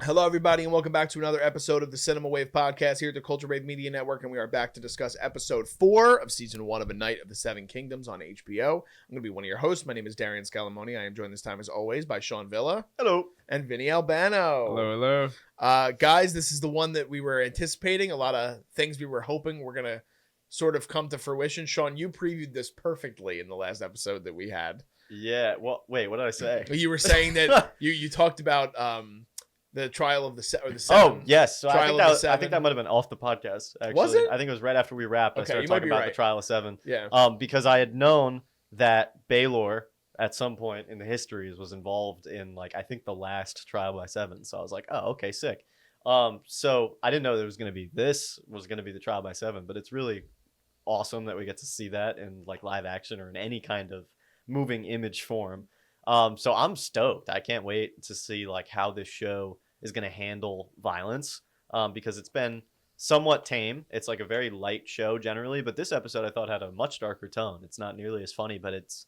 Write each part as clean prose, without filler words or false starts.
Hello, everybody, and welcome back to another episode of the Cinema Wave podcast here at the Culture Wave Media Network, and we are back to discuss episode 4 of season 1 of A Night of the Seven Kingdoms on HBO. I'm going to be one of your hosts. My name is Darian Scalamoni. I am joined this time, as always, by Sean Villa. Hello. And Vinny Albano. Hello. Guys, this is the one that we were anticipating. A lot of things we were hoping were going to sort of come to fruition. Sean, you previewed this perfectly in the last episode that we had. Yeah, well, wait, what did I say? You were saying that you talked about... the trial of the seven. Oh, yes. So I think that might have been off the podcast, actually. Was it? I think it was right after we wrapped. Okay, I started you might talking be about right. the trial of seven. Yeah. Because I had known that Baelor, at some point in the histories, was involved in, I think the last trial by seven. So I was like, oh, okay, sick. So I didn't know there was going to be the trial by seven, but it's really awesome that we get to see that in, live action or in any kind of moving image form. So I'm stoked. I can't wait to see, how this show is going to handle violence, because it's been somewhat tame. It's a very light show generally, but this episode I thought had a much darker tone. It's not nearly as funny, but it's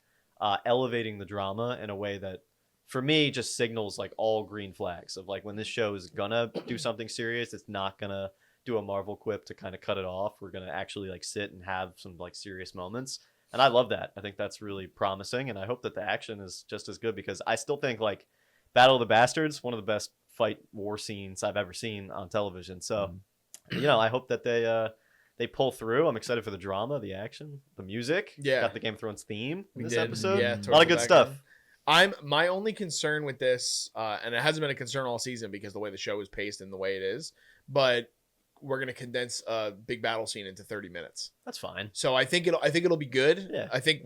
elevating the drama in a way that for me just signals all green flags of when this show is gonna do something serious, it's not gonna do a Marvel quip to kind of cut it off. We're gonna actually sit and have some serious moments, and I love that. I think that's really promising, and I hope that the action is just as good, because I still think Battle of the Bastards, one of the best fight war scenes I've ever seen on television. So, I hope that they pull through. I'm excited for the drama, the action, the music. Yeah. Got the Game of Thrones theme in this did. episode. Yeah, a lot of good stuff. My only concern with this, and it hasn't been a concern all season because the way the show is paced and the way it is, but we're gonna condense a big battle scene into 30 minutes. That's fine. So I think it'll be good. Yeah. I think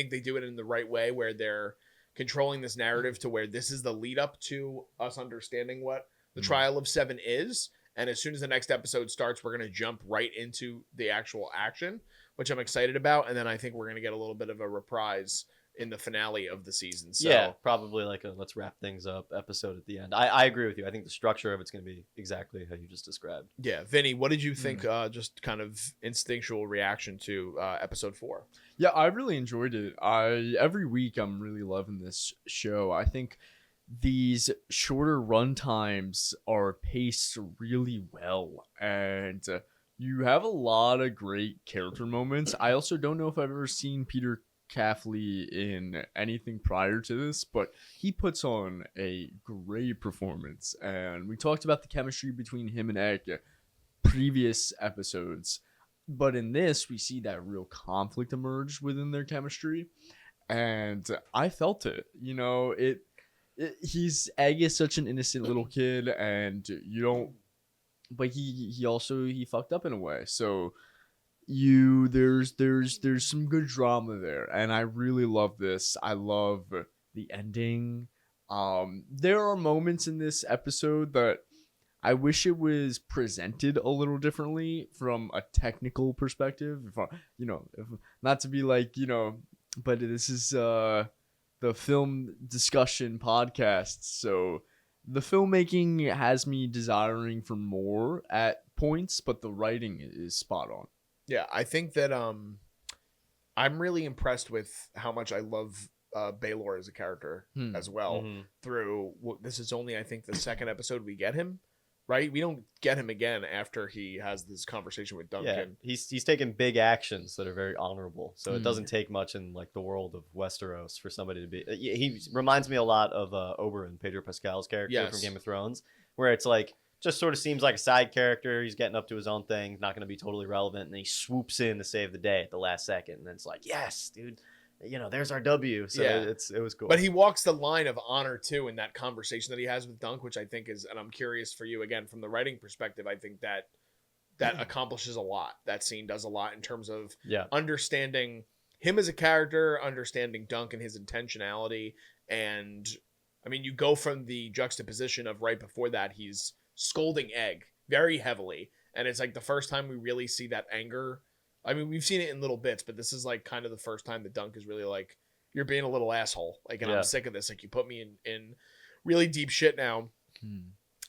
they do it in the right way where they're controlling this narrative to where this is the lead up to us understanding what the trial of seven is. And as soon as the next episode starts, we're going to jump right into the actual action, which I'm excited about. And then I think we're going to get a little bit of a reprise in the finale of the season. So yeah, probably a let's wrap things up episode at the end. I agree with you. I think the structure of it's going to be exactly how you just described. Yeah. Vinny, what did you think, just kind of instinctual reaction to episode 4? Yeah, I really enjoyed it. Every week I'm really loving this show. I think these shorter run times are paced really well, and you have a lot of great character moments. I also don't know if I've ever seen Peter Claffey in anything prior to this, but he puts on a great performance, and we talked about the chemistry between him and Egg previous episodes, but in this we see that real conflict emerge within their chemistry, and I felt it. Egg is such an innocent little kid, and but he fucked up in a way, so there's some good drama there, and I really love this. I love the ending. There are moments in this episode that I wish it was presented a little differently from a technical perspective. If not to be but this is the film discussion podcast, so the filmmaking has me desiring for more at points, but the writing is spot on. Yeah, I think that I'm really impressed with how much I love Baelor as a character as well. Through this is only, I think, the second episode we get him, right? We don't get him again after he has this conversation with Duncan. Yeah, he's taken big actions that are very honorable, so it doesn't take much in the world of Westeros for somebody to be. He reminds me a lot of Oberyn, Pedro Pascal's character from Game of Thrones, where it's just sort of seems like a side character. He's getting up to his own thing, not going to be totally relevant, and then he swoops in to save the day at the last second, and then it's yes, dude, there's our W. So it was cool. But he walks the line of honor too in that conversation that he has with Dunk, which I think is, and I'm curious for you again from the writing perspective, I think that accomplishes a lot. That scene does a lot in terms of understanding him as a character, understanding Dunk and his intentionality, and I mean, you go from the juxtaposition of right before that he's scolding Egg very heavily, and it's the first time we really see that anger. I mean, we've seen it in little bits, but this is kind of the first time that Dunk is really you're being a little asshole, and I'm sick of this, you put me in really deep shit now.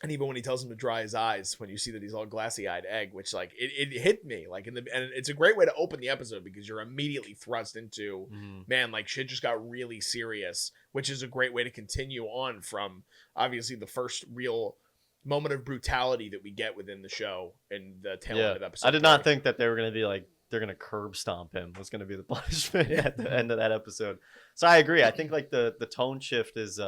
And even when he tells him to dry his eyes, when you see that he's all glassy-eyed Egg, which it hit me and it's a great way to open the episode because you're immediately thrust into man, shit just got really serious, which is a great way to continue on from obviously the first real moment of brutality that we get within the show in the tail end of episode. I did not think that they were going to be like, they're going to curb stomp him was going to be the punishment at the end of that episode. So I agree. I think like the tone shift is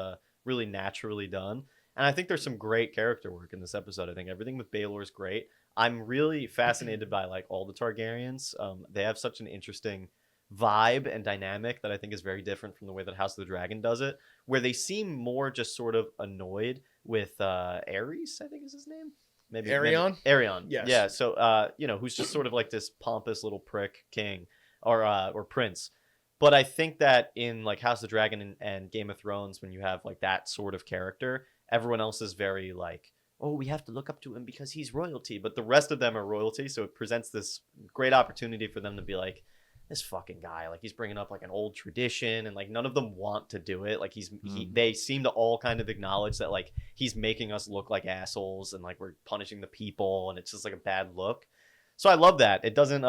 really naturally done. And I think there's some great character work in this episode. I think everything with Baelor is great. I'm really fascinated by like all the Targaryens. They have such an interesting vibe and dynamic that I think is very different from the way that House of the Dragon does it, where they seem more just sort of annoyed with Ares, I think is his name. Maybe Aerion? Aerion. Yes. Yeah. So who's just sort of like this pompous little prick king or prince. But I think that in like House of the Dragon and Game of Thrones, when you have like that sort of character, everyone else is very like, oh, we have to look up to him because he's royalty. But the rest of them are royalty. So it presents this great opportunity for them to be like, this fucking guy, like he's bringing up like an old tradition, and like none of them want to do it. Like they seem to all kind of acknowledge that like he's making us look like assholes and like we're punishing the people and it's just like a bad look. So I love that. It doesn't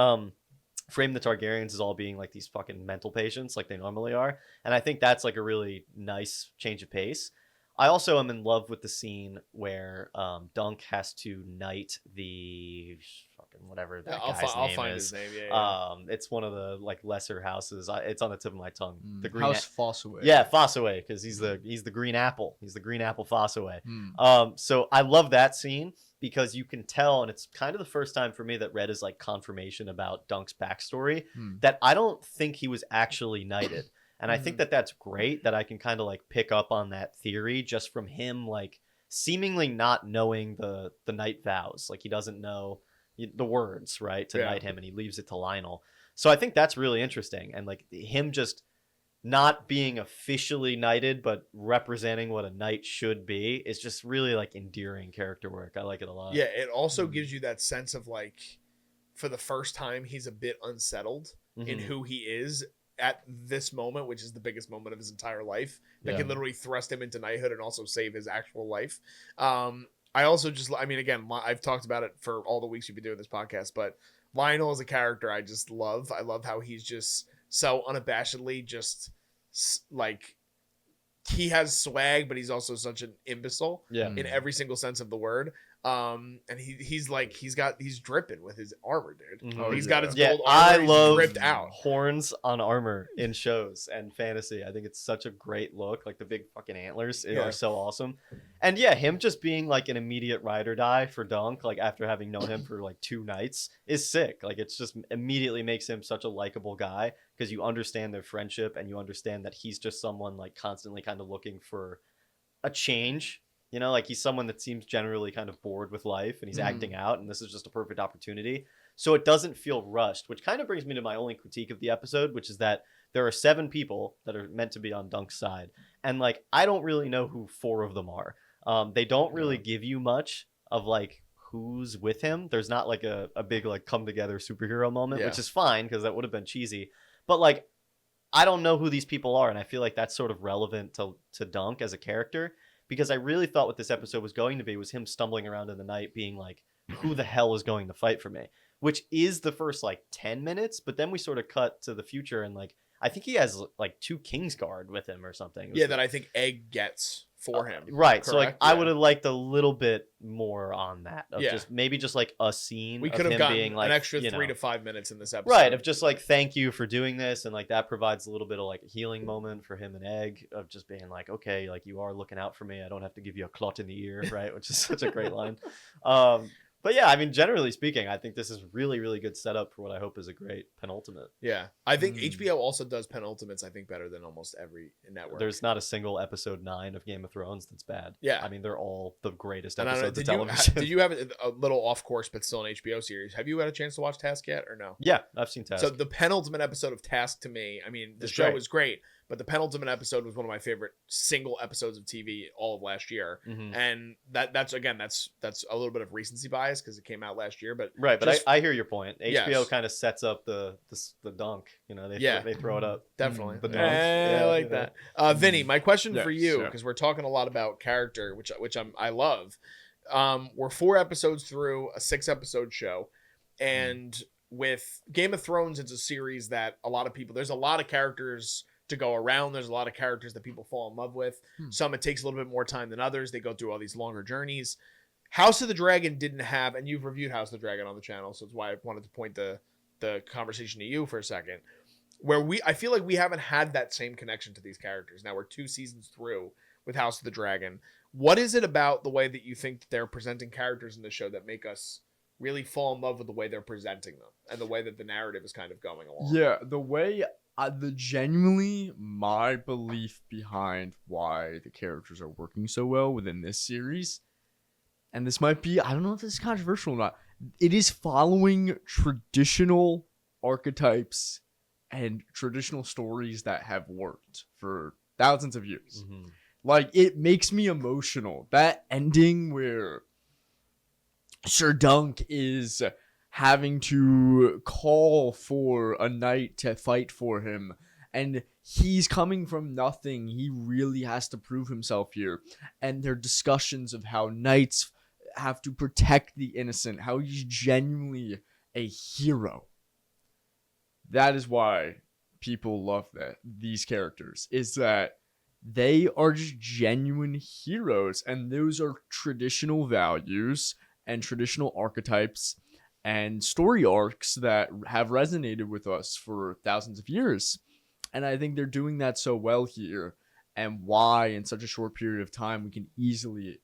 frame the Targaryens as all being like these fucking mental patients like they normally are. And I think that's like a really nice change of pace. I also am in love with the scene where Dunk has to knight the fucking whatever that guy's I'll name find is. his name. Yeah. It's one of the like lesser houses. It's on the tip of my tongue. The green House Fossaway. Yeah, Fossaway, because he's the green apple. He's the green apple Fossaway. Mm. So I love that scene because you can tell, and it's kind of the first time for me that Red is like confirmation about Dunk's backstory, that I don't think he was actually knighted. And I think that that's great that I can kind of like pick up on that theory just from him like seemingly not knowing the knight vows. Like he doesn't know the words, right, to knight him, and he leaves it to Lionel. So I think that's really interesting. And like him just not being officially knighted but representing what a knight should be is just really like endearing character work. I like it a lot. Yeah, it also gives you that sense of like for the first time he's a bit unsettled in who he is at this moment, which is the biggest moment of his entire life, that can literally thrust him into knighthood and also save his actual life. I also again, I've talked about it for all the weeks we've been doing this podcast, but Lionel is a character I just love. I love how he's just so unabashedly just like he has swag, but he's also such an imbecile in every single sense of the word. And he's dripping with his armor, dude. He's got his gold armor. I love dripped out horns on armor in shows and fantasy. I think it's such a great look. Like the big fucking antlers are so awesome. And him just being like an immediate ride or die for Dunk, like after having known him for like 2 nights, is sick. Like it's just immediately makes him such a likable guy because you understand their friendship and you understand that he's just someone like constantly kind of looking for a change. You know, like he's someone that seems generally kind of bored with life and he's acting out, and this is just a perfect opportunity. So it doesn't feel rushed, which kind of brings me to my only critique of the episode, which is that there are 7 people that are meant to be on Dunk's side. And like, I don't really know who 4 of them are. They don't really give you much of like who's with him. There's not like a big like come together superhero moment, which is fine because that would have been cheesy. But like, I don't know who these people are. And I feel like that's sort of relevant to Dunk as a character. Because I really thought what this episode was going to be was him stumbling around in the night being like, who the hell is going to fight for me? Which is the first like 10 minutes. But then we sort of cut to the future and like, I think he has like 2 Kingsguard with him or something. Yeah, that I think Egg gets for him. Right. Correct? So like I would have liked a little bit more on that. Of just maybe just like a scene. We of could have him gotten being like an extra 3 to 5 minutes in this episode. Right, of just like thank you for doing this, and like that provides a little bit of like a healing moment for him and Egg of just being like, okay, like you are looking out for me. I don't have to give you a clot in the ear, right? Which is such a great line. But yeah, I mean, generally speaking, I think this is really, really good setup for what I hope is a great penultimate. Yeah, I think HBO also does penultimates, I think, better than almost every network. There's not a single episode 9 of Game of Thrones that's bad. Yeah. I mean, they're all the greatest And episodes of television. Did you have a little off course, but still an HBO series? Have you had a chance to watch Task yet or no? Yeah, I've seen Task. So the penultimate episode of Task to me, I mean, the show was great, but the penultimate episode was one of my favorite single episodes of TV all of last year. And that's a little bit of recency bias because it came out last year, but right. But I hear your point. HBO kind of sets up the Dunk. You know, they throw it up. Definitely. The Dunk. I like that. Vinny, my question for you, because we're talking a lot about character, which I love. We're 4 episodes through a 6-episode show, and with Game of Thrones, it's a series that there's a lot of characters to go around. There's a lot of characters that people fall in love with. Some it takes a little bit more time than others. They go through all these longer journeys. House of the Dragon didn't have, and you've reviewed House of the Dragon on the channel, so that's why I wanted to point the conversation to you for a second. Where I feel like we haven't had that same connection to these characters. Now we're 2 seasons through with House of the Dragon. What is it about the way that you think they're presenting characters in the show that make us really fall in love with the way they're presenting them and the way that the narrative is kind of going along? Yeah, the way, genuinely my belief behind why the characters are working so well within this series, and this might be, I don't know if this is controversial or not, it is following traditional archetypes and traditional stories that have worked for thousands of years. Mm-hmm. Like, it makes me emotional. That ending where Sir Dunk is having to call for a knight to fight for him, and he's coming from nothing. He really has to prove himself here. And their discussions of how knights have to protect the innocent, how he's genuinely a hero. That is why people love these characters, is that they are just genuine heroes, and those are traditional values and traditional archetypes and story arcs that have resonated with us for thousands of years. And I think they're doing that so well here, and why in such a short period of time we can easily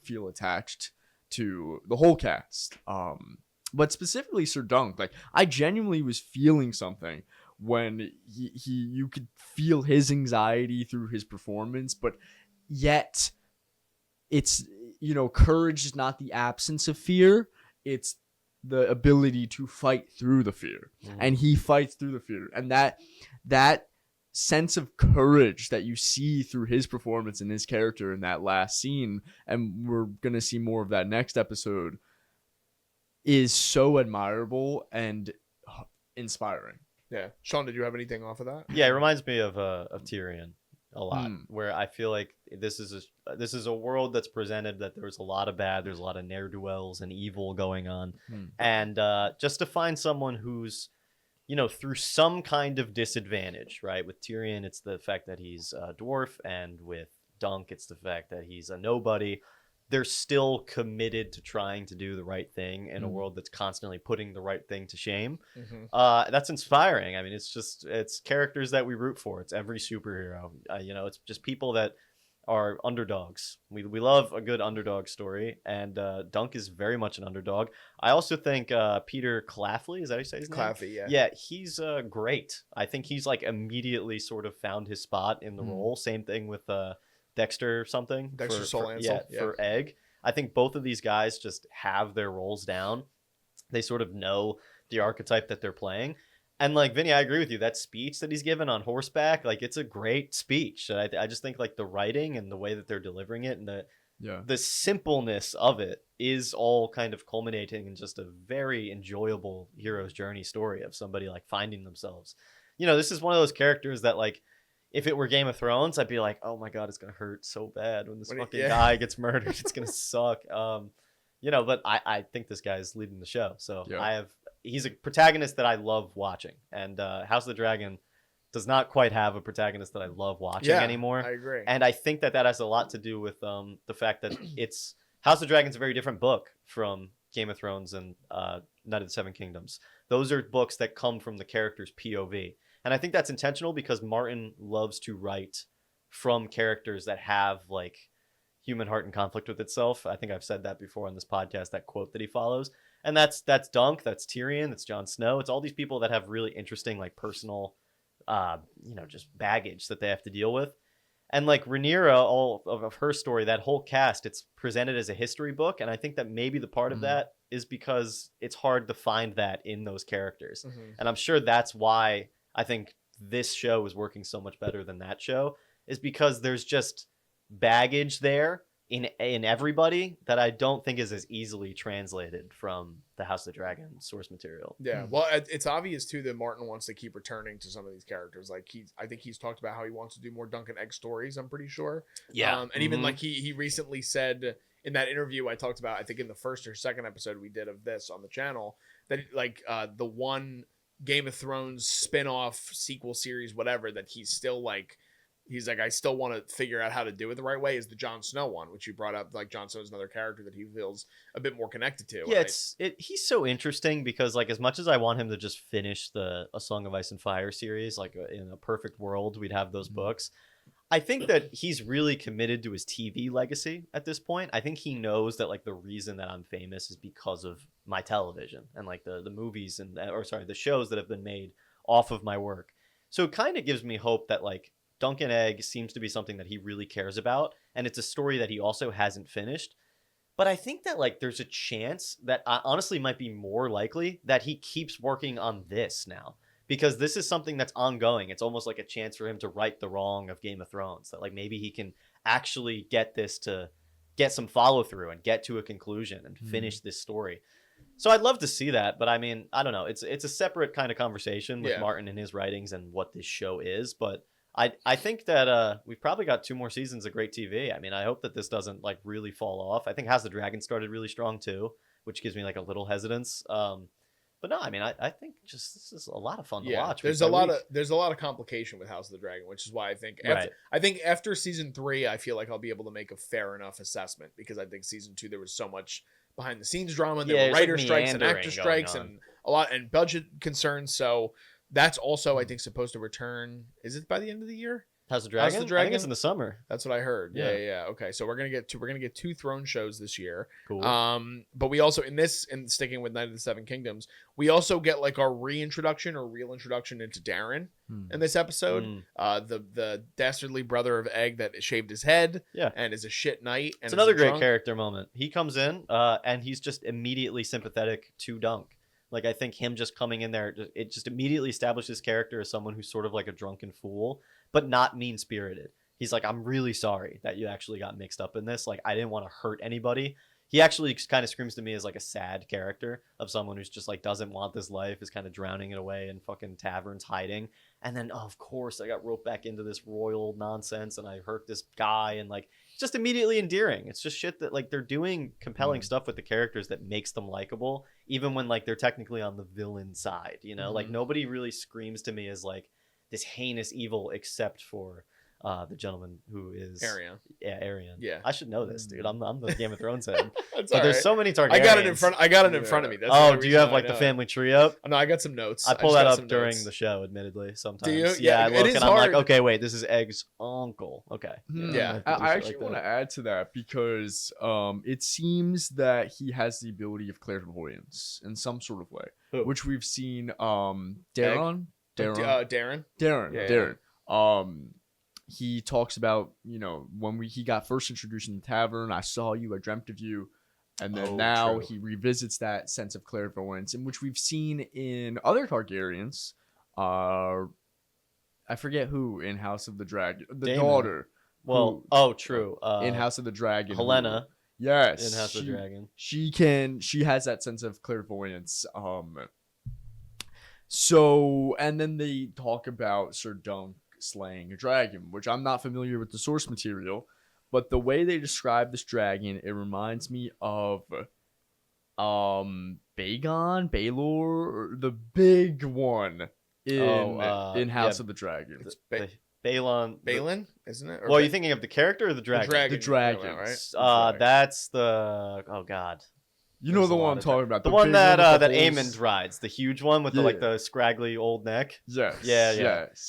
feel attached to the whole cast. But specifically Sir Dunk, I genuinely was feeling something when you could feel his anxiety through his performance, but yet it's, courage is not the absence of fear, it's the ability to fight through the fear. Mm-hmm. And he fights through the fear, and that sense of courage that you see through his performance and his character in that last scene, and we're gonna see more of that next episode, is so admirable and inspiring. Yeah. Sean, did you have anything off of that? Yeah, it reminds me of Tyrion a lot, where I feel like this is a world that's presented that there's a lot of bad, there's a lot of ne'er-do-wells and evil going on. And just to find someone who's, through some kind of disadvantage, right? With Tyrion, it's the fact that he's a dwarf, and with Dunk, it's the fact that he's a nobody. They're still committed to trying to do the right thing in a world that's constantly putting the right thing to shame. That's inspiring. I mean, it's characters that we root for. It's every superhero. It's just people that are underdogs. We love a good underdog story, and Dunk is very much an underdog. I also think Peter Claffey, is that how you say his name? Claffey, yeah. Yeah, he's great. I think he's immediately sort of found his spot in the role. Same thing with Dexter or something. Dexter Soul Ansell. Yeah, for Egg. I think both of these guys just have their roles down. They sort of know the archetype that they're playing. And Vinny, I agree with you. That speech that he's given on horseback, it's a great speech. I just think the writing and the way that they're delivering it and the simpleness of it is all kind of culminating in just a very enjoyable hero's journey story of somebody finding themselves. This is one of those characters that if it were Game of Thrones, I'd be like, oh my God, it's going to hurt so bad when this fucking guy gets murdered. It's going to suck. But I think this guy's leading the show. So he's a protagonist that I love watching. And House of the Dragon does not quite have a protagonist that I love watching anymore. I agree. And I think that has a lot to do with the fact that House of the Dragon's a very different book from Game of Thrones and Knight of the Seven Kingdoms. Those are books that come from the character's POV. And I think that's intentional because Martin loves to write from characters that have human heart in conflict with itself. I think I've said that before on this podcast, that quote that he follows. And that's Dunk, that's Tyrion, that's Jon Snow. It's all these people that have really interesting personal, just baggage that they have to deal with. And Rhaenyra, all of her story, that whole cast, it's presented as a history book. And I think that maybe the part of that is because it's hard to find that in those characters. And I'm sure that's why I think this show is working so much better than that show, is because there's just baggage there in everybody that I don't think is as easily translated from the House of the Dragon source material. Yeah, well, it's obvious too that Martin wants to keep returning to some of these characters. I think he's talked about how he wants to do more Dunk and Egg stories. I'm pretty sure. Yeah, and even he recently said in that interview I talked about, I think in the first or second episode we did of this on the channel, that the one Game of Thrones spin-off sequel series, whatever, that he's still he's like, I still want to figure out how to do it the right way, is the Jon Snow one, which you brought up. Like, Jon Snow's another character that he feels a bit more connected to. Yeah, he's so interesting because, like, as much as I want him to just finish the A Song of Ice and Fire series, like in a perfect world, we'd have those books. I think that he's really committed to his TV legacy at this point. I think he knows that, like, the reason that I'm famous is because of my television and, like, the movies the shows that have been made off of my work. So it kind of gives me hope that, like, Duncan Egg seems to be something that he really cares about, and it's a story that he also hasn't finished. But I think that, like, there's a chance that honestly might be more likely that he keeps working on this now, because this is something that's ongoing. It's almost like a chance for him to right the wrong of Game of Thrones, that, like, maybe he can actually get this to get some follow through and get to a conclusion and finish this story. So I'd love to see that, but I mean, I don't know. It's a separate kind of conversation with Martin and his writings and what this show is, but I think that we've probably got 2 more seasons of great TV. I mean, I hope that this doesn't, like, really fall off. I think House of the Dragon started really strong too, which gives me, like, a little hesitance. But no, I mean, I think just this is a lot of fun to watch. There's a lot of complication with House of the Dragon, which is why I think after season 3, I feel like I'll be able to make a fair enough assessment, because I think season 2 there was so much behind the scenes drama, and there were writer strikes and actor strikes and a lot and budget concerns. So that's also, I think, supposed to return. Is it by the end of the year? House of Dragon? I think it's in the summer. That's what I heard. Yeah. Okay, so we're gonna get 2 Throne shows this year. Cool. But we also in sticking with Night of the Seven Kingdoms, we also get, like, our real introduction into Darian in this episode. The dastardly brother of Egg that shaved his head. And is a shit knight. And it's another great character moment. He comes in and he's just immediately sympathetic to Dunk. Like, I think him just coming in there, it just immediately establishes his character as someone who's sort of like a drunken fool, but not mean-spirited. He's like, I'm really sorry that you actually got mixed up in this. Like, I didn't want to hurt anybody. He actually kind of screams to me as, like, a sad character of someone who's just, like, doesn't want this life, is kind of drowning it away in fucking taverns hiding. And then, of course, I got roped back into this royal nonsense and I hurt this guy, and, like, just immediately endearing. It's just shit that, like, they're doing compelling stuff with the characters that makes them likable, even when, like, they're technically on the villain side, you know? Like, nobody really screams to me as, like, this heinous evil except for the gentleman who is Aerion. Yeah, Aerion. Yeah, I should know this, dude. I'm the Game of Thrones head. But there's so many Targaryens. I got it in front of me. That's do you have, like, the family tree up? No, I got some notes. I pull that up during the show, admittedly. Sometimes. Do you? Yeah, I look and I'm like, okay, wait, this is Egg's uncle. Okay. Yeah. I actually want to add to that because it seems that he has the ability of clairvoyance in some sort of way, which we've seen. Darren. He talks about, you know, when he got first introduced in the tavern, I saw you, I dreamt of you. And then he revisits that sense of clairvoyance, in which we've seen in other Targaryens. I forget who in House of the Dragon. The Daemon. daughter. Well, true. In House of the Dragon. Helena. Yes. In House of the Dragon. She has that sense of clairvoyance. So, and then they talk about Sir Dunk slaying a dragon, which I'm not familiar with the source material, but the way they describe this dragon, it reminds me of Baelor, the big one in House of the Dragon. Balin, isn't it? Well, are you thinking of the character or the dragon? The dragon, right? That's the god. You know the one I'm talking about. The one that Aemond rides, the huge one with the scraggly old neck. Yes.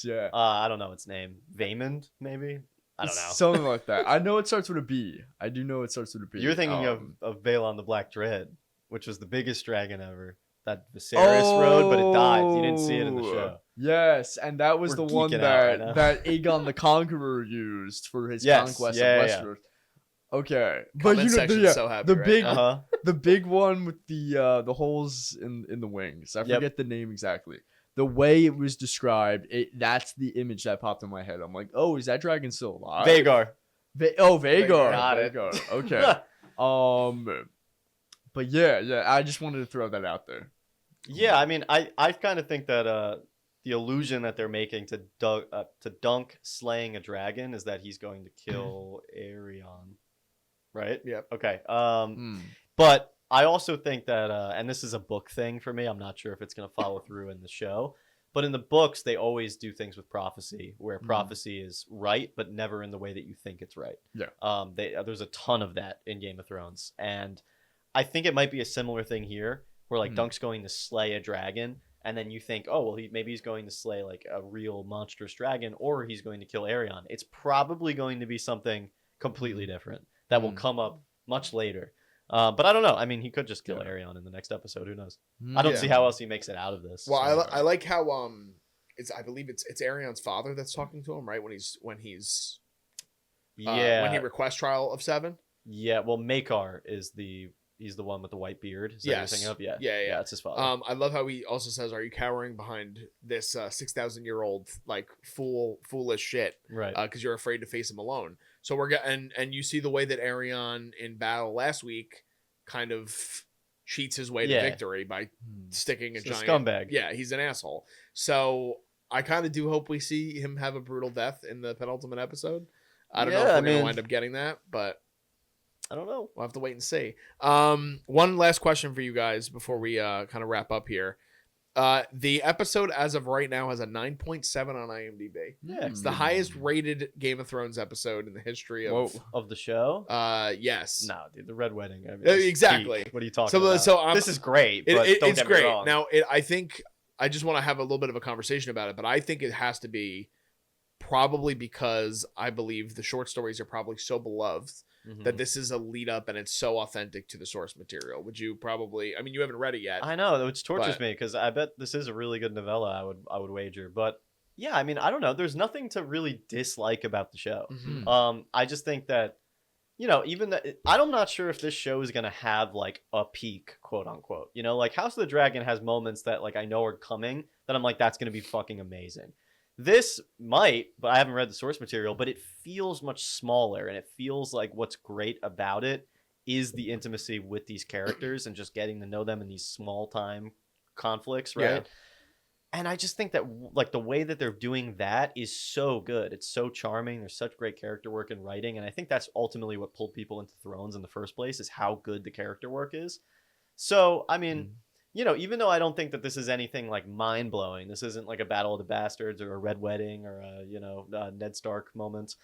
Yeah. I don't know its name. Vaemond, maybe? I don't know. Something like that. I know it starts with a B. I do know it starts with a B. You're thinking of Balon the Black Dread, which was the biggest dragon ever. That Viserys rode, but it died. You didn't see it in the show. Yes, and that was the one that Aegon the Conqueror used for his conquest of Westeros. Okay, but you know so happy, the big one with the holes in the wings. I forget the name exactly. The way it was described, that's the image that popped in my head. I'm like, oh, is that dragon still alive? Vhagar. Vhagar. Got it. Okay. But yeah, I just wanted to throw that out there. Yeah, I mean, I kind of think that the illusion that they're making to Dunk slaying a dragon is that he's going to kill Aerion. Right? Yep. Okay. But I also think that, and this is a book thing for me, I'm not sure if it's going to follow through in the show, But in the books, they always do things with prophecy, where prophecy is right, but never in the way that you think it's right. Yeah. There's a ton of that in Game of Thrones, and I think it might be a similar thing here, where like Dunk's going to slay a dragon, and then you think, oh well, maybe he's going to slay like a real monstrous dragon, or he's going to kill Aerion. It's probably going to be something completely different that will come up much later. But I don't know. I mean, he could just kill Aerion in the next episode. Who knows? I don't see how else he makes it out of this. Well, I like how I believe it's Aerion's father that's talking to him, right? When he's when he requests trial of 7. Yeah. Well, Makar is he's the one with the white beard. Is that what you're thinking of? Yeah. That's his father. I love how he also says, "Are you cowering behind this 6,000-year-old like foolish shit? Right. Because you're afraid to face him alone." So we're and you see the way that Aerion in battle last week kind of cheats his way to victory by sticking a giant scumbag. Yeah, he's an asshole. So I kind of do hope we see him have a brutal death in the penultimate episode. I don't know if we're going to wind up getting that, but I don't know. We'll have to wait and see. One last question for you guys before we kind of wrap up here. The episode as of right now has a 9.7 on IMDb. Yeah, it's the highest rated Game of Thrones episode in the history of the show. Yes. No, dude, the Red Wedding. I mean, exactly. What are you talking about? So this is great. But it's great. Now, I think I just want to have a little bit of a conversation about it, but I think it has to be probably because I believe the short stories are probably so beloved that this is a lead up and it's so authentic to the source material. Would you probably? I mean, you haven't read it yet. I know, which tortures me because I bet this is a really good novella. I would wager, but yeah, I mean, I don't know. There's nothing to really dislike about the show. I just think that even that I'm not sure if this show is gonna have like a peak, quote unquote. Like House of the Dragon has moments that like I know are coming that I'm like that's gonna be fucking amazing. This might, but I haven't read the source material, but it feels much smaller, and it feels like what's great about it is the intimacy with these characters and just getting to know them in these small time conflicts, right? Yeah. And I just think that like the way that they're doing that is so good. It's so charming. There's such great character work and writing, and I think that's ultimately what pulled people into Thrones in the first place is how good the character work is. So, I mean, even though I don't think that this is anything like mind blowing, this isn't like a Battle of the Bastards or a Red Wedding or a Ned Stark moment.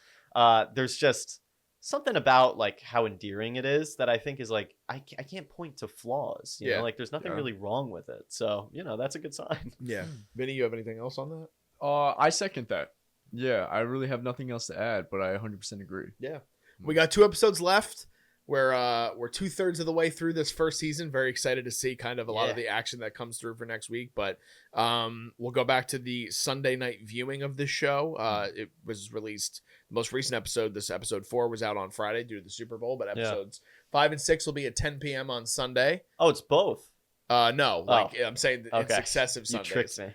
There's just something about like how endearing it is that I think is like I can't point to flaws. You know, like there's nothing really wrong with it. So that's a good sign. Yeah, Vinny, you have anything else on that? I second that. Yeah, I really have nothing else to add, but I 100% agree. Yeah, we got 2 episodes left. We're 2/3 of the way through this first season. Very excited to see kind of a lot of the action that comes through for next week. But we'll go back to the Sunday night viewing of this show. It was released, the most recent episode, this episode 4 was out on Friday due to the Super Bowl. But episodes 5 and 6 will be at 10 p.m. on Sunday. Oh, it's both. No, I'm saying it's successive Sundays. You tricked me.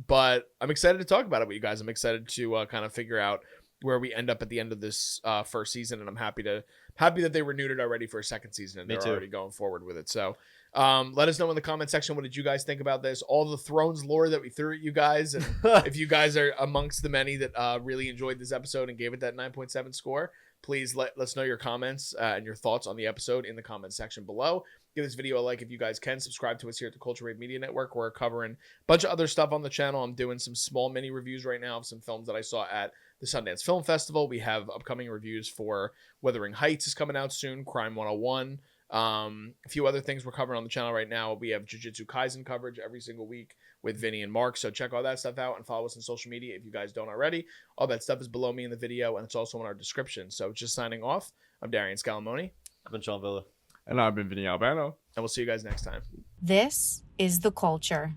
But I'm excited to talk about it with you guys. I'm excited to kind of figure out where we end up at the end of this first season, and I'm happy that they renewed it already for a second season, and they're already going forward with it. So let us know in the comment section, what did you guys think about this, all the Thrones lore that we threw at you guys, and if you guys are amongst the many that really enjoyed this episode and gave it that 9.7 score, please let us know your comments and your thoughts on the episode in the comment section below. Give this video a like if you guys can. Subscribe to us here at the Culture Wave Media Network. We're covering a bunch of other stuff on the channel. I'm doing some small mini reviews right now of some films that I saw at the Sundance Film Festival. We have upcoming reviews for Wuthering Heights is coming out soon, Crime 101. A few other things we're covering on the channel right now. We have Jujutsu Kaisen coverage every single week with Vinny and Mark. So check all that stuff out and follow us on social media if you guys don't already. All that stuff is below me in the video, and it's also in our description. So just signing off. I'm Darian Scalamoni. I've been Sean Villa. And I've been Vinny Albano. And we'll see you guys next time. This is The Culture.